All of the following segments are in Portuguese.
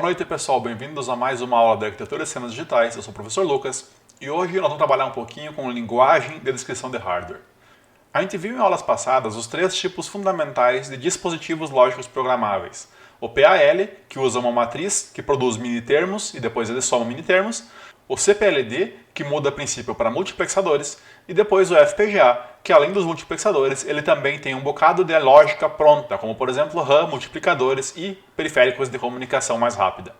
noite pessoal, bem-vindos a mais uma aula de Arquitetura e Sistemas Digitais. Eu sou o professor Lucas e hoje nós vamos trabalhar um pouquinho com linguagem de descrição de hardware. A gente viu em aulas passadas os três tipos fundamentais de dispositivos lógicos programáveis. O PAL, que usa uma matriz que produz minitermos e depois ele soma minitermos. O CPLD, que muda princípio para multiplexadores. E depois o FPGA, que além dos multiplexadores, ele também tem um bocado de lógica pronta, como por exemplo RAM, multiplicadores e periféricos de comunicação mais rápida.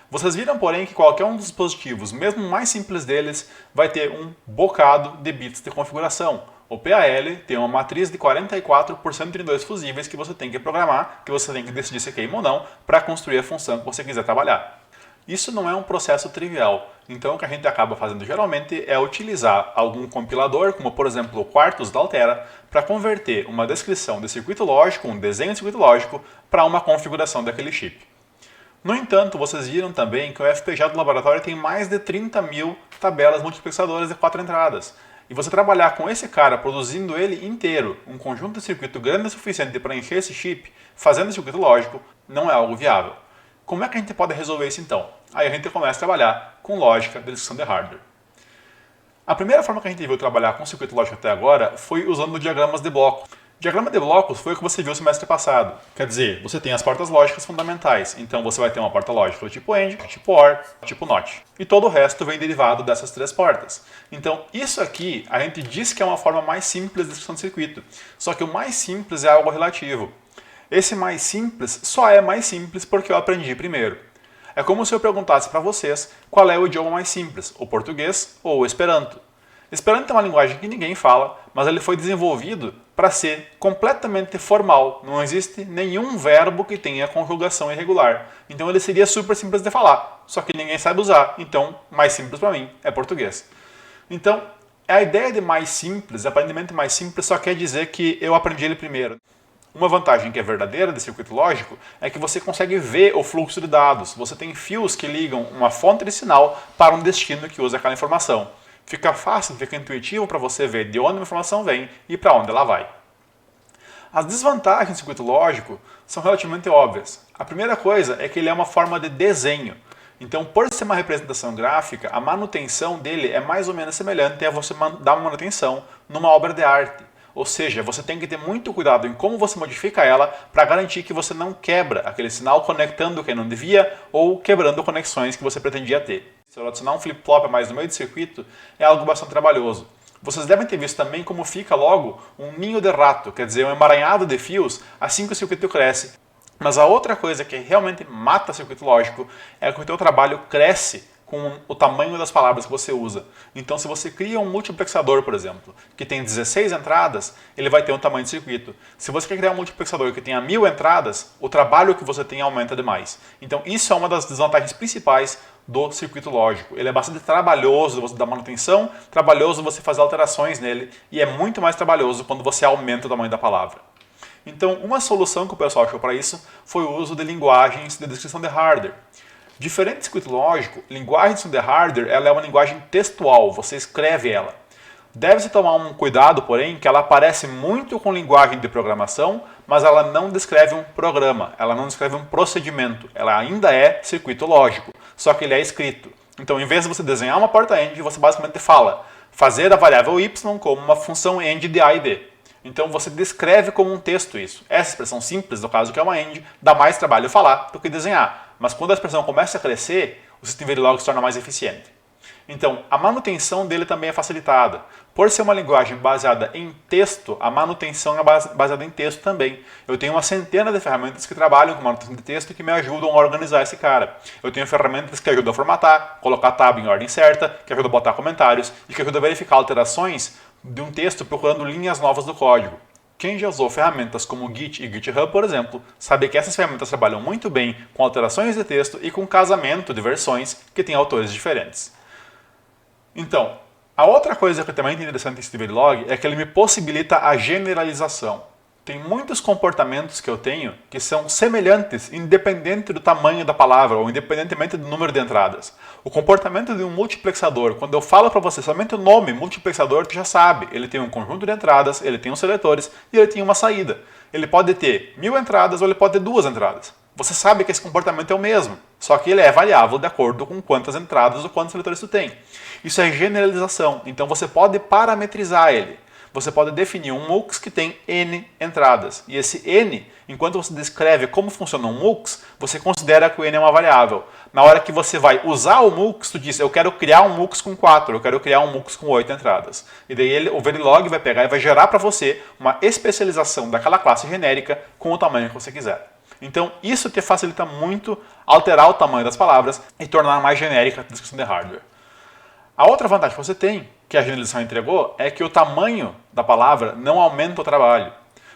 Vocês viram, porém, que qualquer um dos dispositivos, mesmo o mais simples deles, vai ter um bocado de bits de configuração. O PAL tem uma matriz de 44 por 132 fusíveis que você tem que programar, que você tem que decidir se queima ou não, para construir a função que você quiser trabalhar. Isso não é um processo trivial, então o que a gente acaba fazendo geralmente é utilizar algum compilador, como por exemplo o Quartus da Altera, para converter uma descrição de circuito lógico, um desenho de circuito lógico, para uma configuração daquele chip. No entanto, vocês viram também que o FPGA do laboratório tem mais de 30 mil tabelas multiplexadoras de 4 entradas. E você trabalhar com esse cara, produzindo ele inteiro, um conjunto de circuito grande o suficiente para encher esse chip, fazendo circuito lógico, não é algo viável. Como é que a gente pode resolver isso então? Aí a gente começa a trabalhar com lógica de descrição de hardware. A primeira forma que a gente viu trabalhar com circuito lógico até agora foi usando diagramas de blocos. Diagrama de blocos foi o que você viu no semestre passado. Quer dizer, você tem as portas lógicas fundamentais. Então você vai ter uma porta lógica do tipo AND, tipo OR, tipo NOT. E todo o resto vem derivado dessas três portas. Então isso aqui a gente diz que é uma forma mais simples de descrição de circuito. Só que o mais simples é algo relativo. Esse mais simples só é mais simples porque eu aprendi primeiro. É como se eu perguntasse para vocês qual é o idioma mais simples, o português ou o Esperanto. Esperanto é uma linguagem que ninguém fala, mas ele foi desenvolvido para ser completamente formal. Não existe nenhum verbo que tenha conjugação irregular. Então ele seria super simples de falar, só que ninguém sabe usar. Então, mais simples para mim é português. Então, a ideia de mais simples, aparentemente mais simples, só quer dizer que eu aprendi ele primeiro. Uma vantagem que é verdadeira desse circuito lógico é que você consegue ver o fluxo de dados. Você tem fios que ligam uma fonte de sinal para um destino que usa aquela informação. Fica fácil, fica intuitivo para você ver de onde a informação vem e para onde ela vai. As desvantagens do circuito lógico são relativamente óbvias. A primeira coisa é que ele é uma forma de desenho. Então, por ser uma representação gráfica, a manutenção dele é mais ou menos semelhante a você dar uma manutenção numa obra de arte. Ou seja, você tem que ter muito cuidado em como você modifica ela para garantir que você não quebra aquele sinal conectando quem não devia ou quebrando conexões que você pretendia ter. Se eu adicionar um flip-flop a mais no meio do circuito, é algo bastante trabalhoso. Vocês devem ter visto também como fica logo um ninho de rato, quer dizer, um emaranhado de fios assim que o circuito cresce. Mas a outra coisa que realmente mata o circuito lógico é que o teu trabalho cresce com o tamanho das palavras que você usa. Então, se você cria um multiplexador, por exemplo, que tem 16 entradas, ele vai ter um tamanho de circuito. Se você quer criar um multiplexador que tenha 1000 entradas, o trabalho que você tem aumenta demais. Então, isso é uma das desvantagens principais do circuito lógico. Ele é bastante trabalhoso você dar manutenção, trabalhoso você fazer alterações nele, e é muito mais trabalhoso quando você aumenta o tamanho da palavra. Então, uma solução que o pessoal achou para isso foi o uso de linguagens de descrição de hardware. Diferente do circuito lógico, linguagem de descrição de hardware ela é uma linguagem textual, você escreve ela. Deve-se tomar um cuidado, porém, que ela parece muito com linguagem de programação, mas ela não descreve um programa, ela não descreve um procedimento, ela ainda é circuito lógico, só que ele é escrito. Então, em vez de você desenhar uma porta AND, você basicamente fala fazer a variável y como uma função AND de A e B. Então você descreve como um texto isso. Essa expressão simples, no caso que é uma AND, dá mais trabalho falar do que desenhar. Mas quando a expressão começa a crescer, o sistema Verilog se torna mais eficiente. Então, a manutenção dele também é facilitada. Por ser uma linguagem baseada em texto, a manutenção é baseada em texto também. Eu tenho uma centena de ferramentas que trabalham com manutenção de texto e que me ajudam a organizar esse cara. Eu tenho ferramentas que ajudam a formatar, colocar tab em ordem certa, que ajudam a botar comentários e que ajudam a verificar alterações de um texto procurando linhas novas do código. Quem já usou ferramentas como Git e GitHub, por exemplo, sabe que essas ferramentas trabalham muito bem com alterações de texto e com casamento de versões que têm autores diferentes. Então, a outra coisa que também é interessante nesse Verilog é que ele me possibilita a generalização. Tem muitos comportamentos que eu tenho que são semelhantes, independente do tamanho da palavra ou independentemente do número de entradas. O comportamento de um multiplexador, quando eu falo para você somente o nome multiplexador, tu já sabe. Ele tem um conjunto de entradas, ele tem uns seletores e ele tem uma saída. Ele pode ter 1000 entradas ou ele pode ter 2 entradas. você sabe que esse comportamento é o mesmo, só que ele é variável de acordo com quantas entradas ou quantos leitores tu tem. Isso é generalização, então você pode parametrizar ele. Você pode definir um MUX que tem N entradas. E esse N, enquanto você descreve como funciona um MUX, você considera que o N é uma variável. Na hora que você vai usar o MUX, tu diz, eu quero criar um MUX com 4, eu quero criar um MUX com 8 entradas. E daí o Verilog vai pegar e vai gerar para você uma especialização daquela classe genérica com o tamanho que você quiser. Então, isso te facilita muito alterar o tamanho das palavras e tornar mais genérica a descrição de hardware. A outra vantagem que você tem, que a generalização entregou, é que o tamanho da palavra não aumenta o trabalho.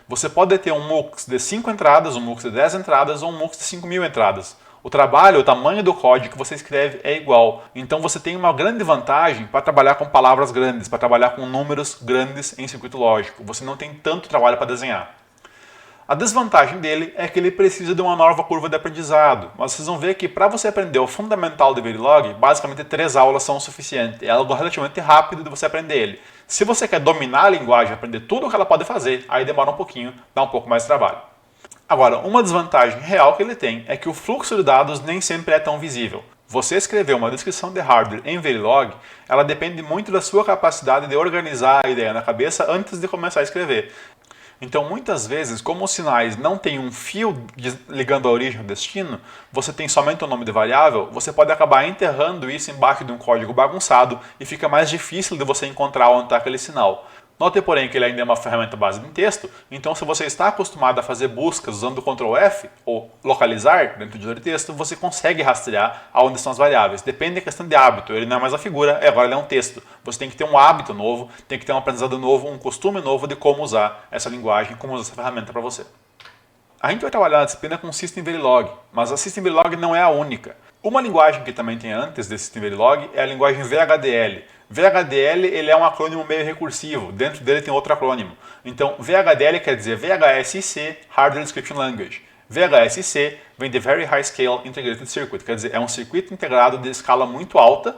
Você pode ter um MUX de 5 entradas, um MUX de 10 entradas ou um MUX de 5.000 entradas. O trabalho, o tamanho do código que você escreve é igual. Então você tem uma grande vantagem para trabalhar com palavras grandes, para trabalhar com números grandes em circuito lógico. Você não tem tanto trabalho para desenhar. A desvantagem dele é que ele precisa de uma nova curva de aprendizado. Mas vocês vão ver que para você aprender o fundamental do Verilog, basicamente 3 aulas são o suficiente. É algo relativamente rápido de você aprender ele. Se você quer dominar a linguagem, aprender tudo o que ela pode fazer, aí demora um pouquinho, dá um pouco mais de trabalho. Agora, uma desvantagem real que ele tem é que o fluxo de dados nem sempre é tão visível. Você escrever uma descrição de hardware em Verilog, ela depende muito da sua capacidade de organizar a ideia na cabeça antes de começar a escrever. Então, muitas vezes, como os sinais não têm um fio ligando a origem ao destino, você tem somente o nome de variável, você pode acabar enterrando isso embaixo de um código bagunçado e fica mais difícil de você encontrar onde está aquele sinal. Note, porém, que ele ainda é uma ferramenta base em texto, então se você está acostumado a fazer buscas usando o Ctrl F ou localizar dentro do editor de texto, você consegue rastrear aonde estão as variáveis. Depende da questão de hábito, ele não é mais a figura, agora ele é um texto. Você tem que ter um hábito novo, tem que ter um aprendizado novo, um costume novo de como usar essa linguagem, como usar essa ferramenta para você. A gente vai trabalhar na disciplina com System Verilog, mas a System Verilog não é a única. Uma linguagem que também tem antes desse System Verilog é a linguagem VHDL. VHDL ele é um acrônimo meio recursivo, dentro dele tem outro acrônimo. Então VHDL quer dizer VHSC Hardware Description Language. VHSC vem de Very High Scale Integrated Circuit, quer dizer, é um circuito integrado de escala muito alta,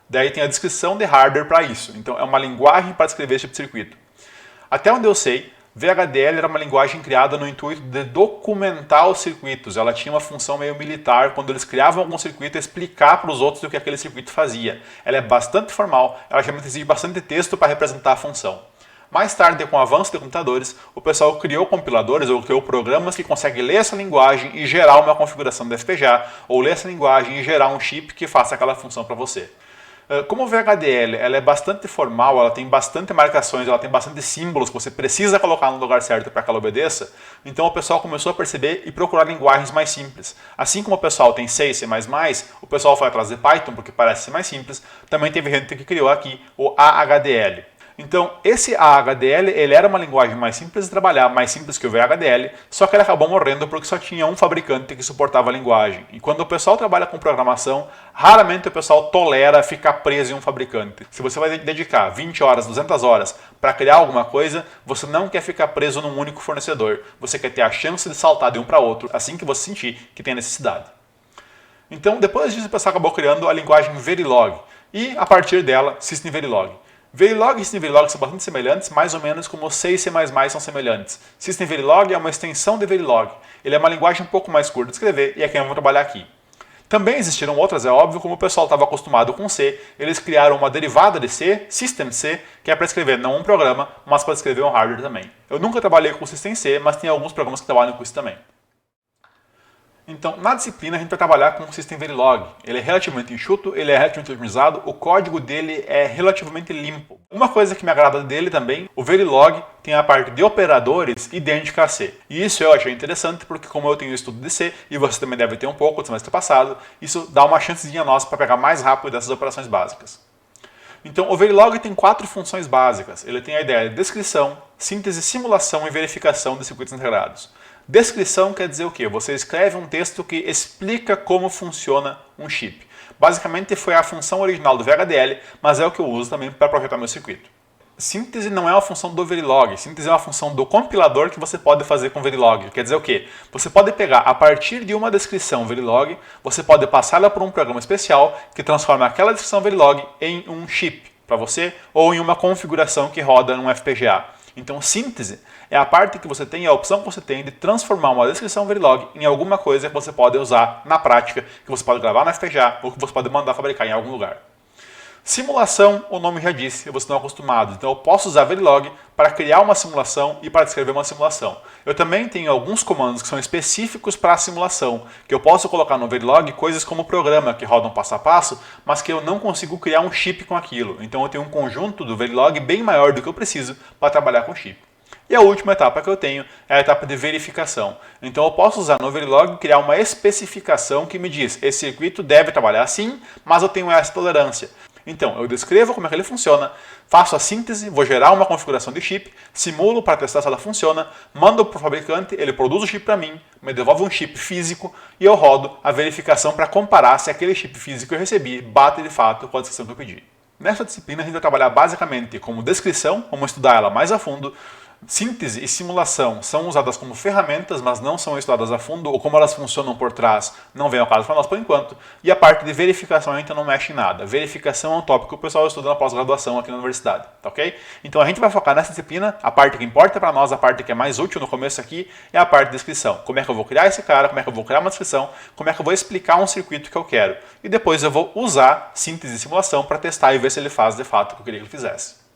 daí tem a descrição de hardware para isso. Então é uma linguagem para descrever esse tipo de circuito. Até onde eu sei, VHDL era uma linguagem criada no intuito de documentar os circuitos. Ela tinha uma função meio militar, quando eles criavam algum circuito, explicar para os outros o que aquele circuito fazia. Ela é bastante formal, ela geralmente exige bastante texto para representar a função. Mais tarde, com o avanço de computadores, o pessoal criou compiladores ou criou programas que conseguem ler essa linguagem e gerar uma configuração de FPGA, ou ler essa linguagem e gerar um chip que faça aquela função para você. Como o VHDL ela é bastante formal, ela tem bastante marcações, ela tem bastante símbolos que você precisa colocar no lugar certo para que ela obedeça, então o pessoal começou a perceber e procurar linguagens mais simples. Assim como o pessoal tem C e C++, o pessoal foi atrás de Python porque parece ser mais simples, também teve gente que criou aqui o AHDL. Então, esse AHDL, ele era uma linguagem mais simples de trabalhar, mais simples que o VHDL, só que ele acabou morrendo porque só tinha um fabricante que suportava a linguagem. E quando o pessoal trabalha com programação, raramente o pessoal tolera ficar preso em um fabricante. Se você vai dedicar 20 horas, 200 horas para criar alguma coisa, você não quer ficar preso num único fornecedor. Você quer ter a chance de saltar de um para outro assim que você sentir que tem necessidade. Então, depois disso, o pessoal acabou criando a linguagem Verilog. E, a partir dela, System Verilog. Verilog e System Verilog são bastante semelhantes, mais ou menos como C e C++ são semelhantes. System Verilog é uma extensão de Verilog. Ele é uma linguagem um pouco mais curta de escrever e é quem eu vou trabalhar aqui. Também existiram outras, é óbvio, como o pessoal estava acostumado com C, eles criaram uma derivada de C, System C, que é para escrever não um programa, mas para escrever um hardware também. Eu nunca trabalhei com System C, mas tem alguns programas que trabalham com isso também. Então, na disciplina, a gente vai trabalhar com o System Verilog. Ele é relativamente enxuto, ele é relativamente otimizado, o código dele é relativamente limpo. Uma coisa que me agrada dele também, o Verilog tem a parte de operadores idêntica a C. E isso eu achei interessante porque como eu tenho estudo de C, e você também deve ter um pouco do semestre passado, isso dá uma chancezinha nossa para pegar mais rápido dessas operações básicas. Então, o Verilog tem 4 funções básicas. Ele tem a ideia de descrição, síntese, simulação e verificação de circuitos integrados. Descrição quer dizer o quê? Você escreve um texto que explica como funciona um chip. Basicamente foi a função original do VHDL, mas é o que eu uso também para projetar meu circuito. Síntese não é uma função do Verilog, síntese é uma função do compilador que você pode fazer com o Verilog. Quer dizer o quê? Você pode pegar, a partir de uma descrição Verilog, você pode passá-la por um programa especial que transforma aquela descrição Verilog em um chip para você ou em uma configuração que roda num FPGA. Então, síntese é a parte que você tem, a opção que você tem de transformar uma descrição Verilog em alguma coisa que você pode usar na prática, que você pode gravar no FPGA ou que você pode mandar fabricar em algum lugar. Simulação, o nome já disse, vocês estão acostumados. Então eu posso usar Verilog para criar uma simulação e para descrever uma simulação. Eu também tenho alguns comandos que são específicos para a simulação, que eu posso colocar no Verilog coisas como programa que rodam passo a passo, mas que eu não consigo criar um chip com aquilo. Então eu tenho um conjunto do Verilog bem maior do que eu preciso para trabalhar com chip. E a última etapa que eu tenho é a etapa de verificação. Então eu posso usar no Verilog e criar uma especificação que me diz, esse circuito deve trabalhar assim, mas eu tenho essa tolerância. Então, eu descrevo como é que ele funciona, faço a síntese, vou gerar uma configuração de chip, simulo para testar se ela funciona, mando para o fabricante, ele produz o chip para mim, me devolve um chip físico e eu rodo a verificação para comparar se aquele chip físico que eu recebi bate de fato com a descrição que eu pedi. Nessa disciplina a gente vai trabalhar basicamente como descrição, vamos estudar ela mais a fundo. Síntese e simulação são usadas como ferramentas, mas não são estudadas a fundo, ou como elas funcionam por trás, não vem ao caso para nós por enquanto. E a parte de verificação a gente não mexe em nada. Verificação é um tópico que o pessoal estuda na pós-graduação aqui na universidade, tá ok? Então a gente vai focar nessa disciplina, a parte que importa para nós, a parte que é mais útil no começo aqui, é a parte de descrição. Como é que eu vou criar esse cara, como é que eu vou criar uma descrição, como é que eu vou explicar um circuito que eu quero. E depois eu vou usar síntese e simulação para testar e ver se ele faz de fato o que eu queria que ele fizesse.